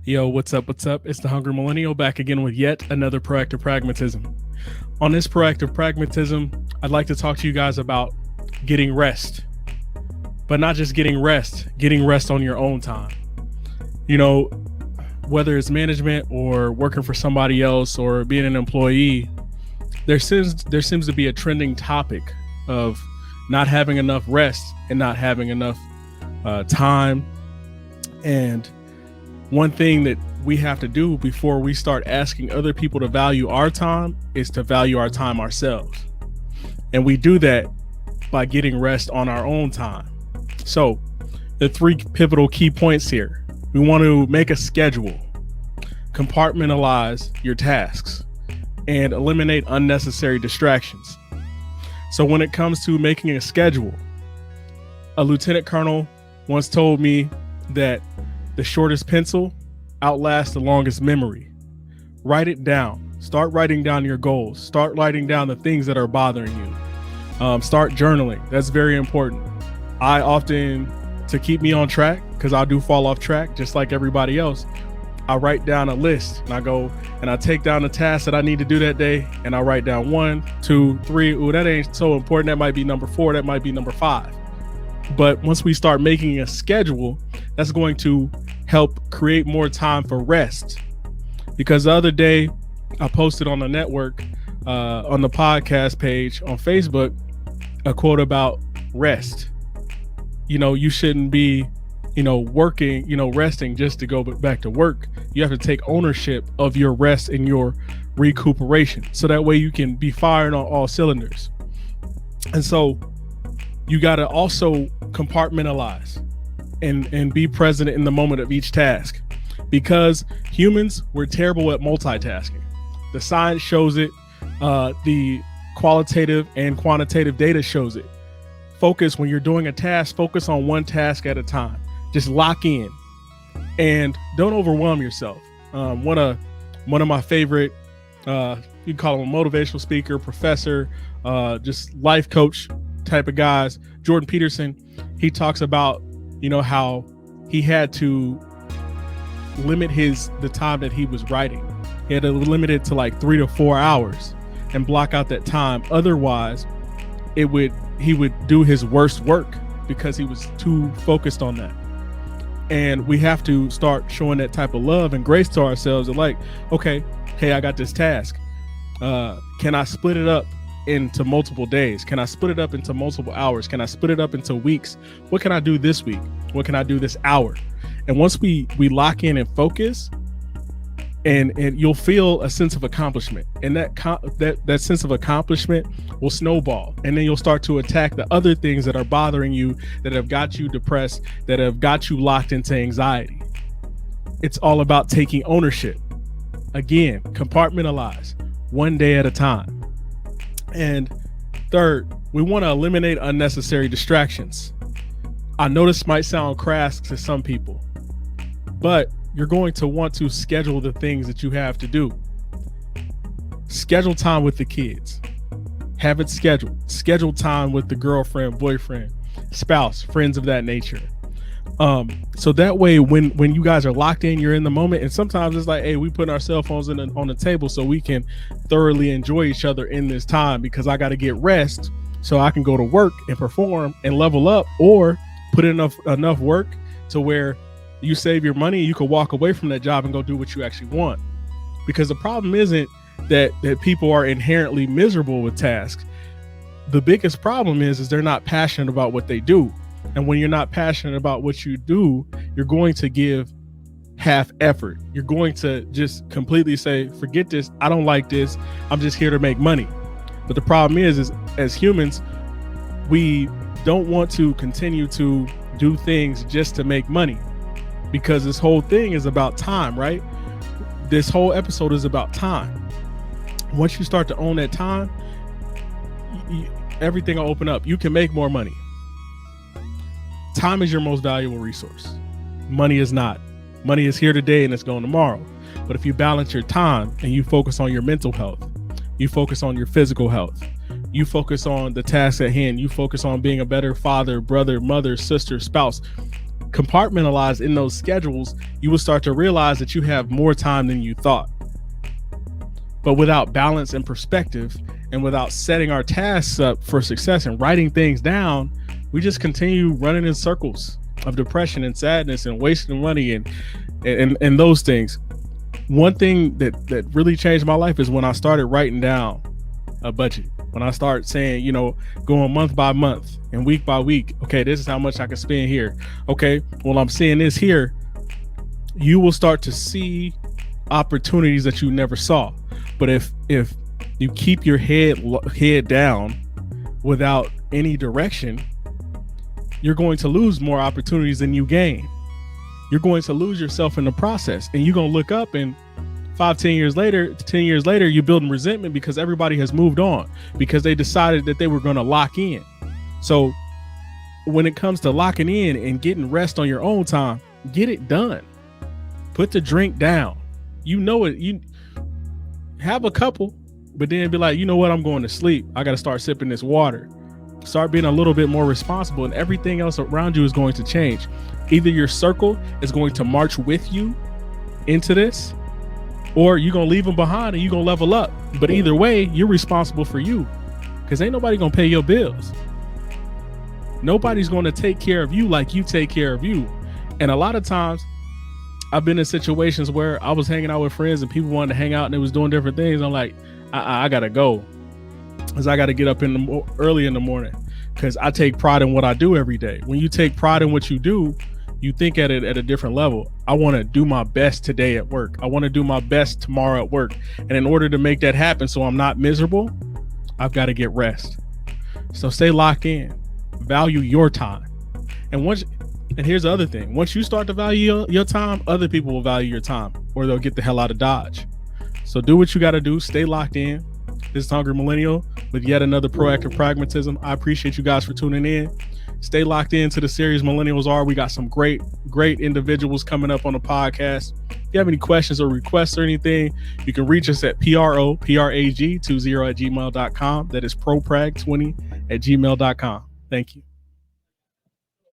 Yo, what's up? What's up? It's the Hungry Millennial back again with yet another proactive pragmatism. On this proactive pragmatism, I'd like to talk to you guys about getting rest, but not just getting rest on your own time. You know, whether it's management or working for somebody else or being an employee, there seems to be a trending topic of not having enough rest and not having enough time. And one thing that we have to do before we start asking other people to value our time is to value our time ourselves. And we do that by getting rest on our own time. So the three pivotal key points here: we want to make a schedule, compartmentalize your tasks, and eliminate unnecessary distractions. So when it comes to making a schedule, a lieutenant colonel once told me that the shortest pencil outlasts the longest memory. Write it down. Start writing down your goals. Start writing down the things that are bothering you. Start journaling. That's very important. I often, to keep me on track, because I do fall off track just like everybody else, I write down a list and I go and I take down the tasks that I need to do that day, and I write down 1, 2, 3. Ooh, that ain't so important. That might be number 4. That might be number 5. But once we start making a schedule, that's going to help create more time for rest. Because the other day I posted on the network, on the podcast page on Facebook, a quote about rest. You shouldn't be, working, resting just to go back to work. You have to take ownership of your rest and your recuperation. So that way you can be firing on all cylinders. And so you got to also compartmentalize and be present in the moment of each task, because humans, we're terrible at multitasking. The science shows it. The qualitative and quantitative data shows it. Focus when you're doing a task, focus on one task at a time. Just lock in and don't overwhelm yourself. One of my favorite, you can call him a motivational speaker, professor, just life coach type of guys, Jordan Peterson, he talks about, how he had to limit the time that he was writing. He had to limit it to like 3 to 4 hours and block out that time. Otherwise, he would do his worst work because he was too focused on that. And we have to start showing that type of love and grace to ourselves. And like, okay, hey, I got this task. Can I split it up into multiple days? Can I split it up into multiple hours? Can I split it up into weeks? What can I do this week? What can I do this hour? And once we lock in and focus, and you'll feel a sense of accomplishment, and that sense of accomplishment will snowball, and then you'll start to attack the other things that are bothering you, that have got you depressed, that have got you locked into anxiety. It's all about taking ownership. Again, compartmentalize one day at a time. And third, we want to eliminate unnecessary distractions. I know this might sound crass to some people, but you're going to want to schedule the things that you have to do. Schedule time with the kids. Have it scheduled. Schedule time with the girlfriend, boyfriend, spouse, friends of that nature. So that way, when you guys are locked in, you're in the moment. And sometimes it's like, hey, we put our cell phones on the table so we can thoroughly enjoy each other in this time, because I got to get rest so I can go to work and perform and level up, or put enough work to where you save your money and you can walk away from that job and go do what you actually want. Because the problem isn't that people are inherently miserable with tasks. The biggest problem is they're not passionate about what they do. And when you're not passionate about what you do, you're going to give half effort. You're going to just completely say, forget this. I don't like this. I'm just here to make money. But the problem is as humans, we don't want to continue to do things just to make money, because this whole thing is about time, right? This whole episode is about time. Once you start to own that time, everything will open up. You can make more money. Time is your most valuable resource. Money is not. Money is here today and it's gone tomorrow. But if you balance your time and you focus on your mental health, you focus on your physical health, you focus on the task at hand, you focus on being a better father, brother, mother, sister, spouse, compartmentalize in those schedules, you will start to realize that you have more time than you thought. But without balance and perspective, and without setting our tasks up for success and writing things down, we just continue running in circles of depression and sadness and wasting money and those things. One thing that really changed my life is when I started writing down a budget. When I start saying, going month by month and week by week, okay, this is how much I can spend here. Okay, well, I'm seeing this here. You will start to see opportunities that you never saw. But if you keep your head down without any direction, you're going to lose more opportunities than you gain. You're going to lose yourself in the process, and you're going to look up and 10 years later, you're building resentment because everybody has moved on, because they decided that they were going to lock in. So when it comes to locking in and getting rest on your own time, get it done. Put the drink down. You have a couple, but then be like, you know what? I'm going to sleep. I got to start sipping this water. Start being a little bit more responsible, and everything else around you is going to change. Either your circle is going to march with you into this, or you're going to leave them behind and you're going to level up. But either way, you're responsible for you, because ain't nobody going to pay your bills. Nobody's going to take care of you like you take care of you. And a lot of times I've been in situations where I was hanging out with friends and people wanted to hang out and they was doing different things. I'm like, I got to go, because I got to get up early in the morning, because I take pride in what I do every day. When you take pride in what you do, you think at it at a different level. I want to do my best today at work. I want to do my best tomorrow at work. And in order to make that happen, so I'm not miserable, I've got to get rest. So stay locked in, value your time. And here's the other thing. Once you start to value your time, other people will value your time, or they'll get the hell out of Dodge. So do what you got to do. Stay locked in. This is Hungry Millennial with yet another Proactive Pragmatism. I appreciate you guys for tuning in. Stay locked into the series Millennials Are. We got some great individuals coming up on the podcast. If you have any questions or requests or anything, you can reach us at PROPRAG20@gmail.com. That is ProPrag20@gmail.com. Thank you.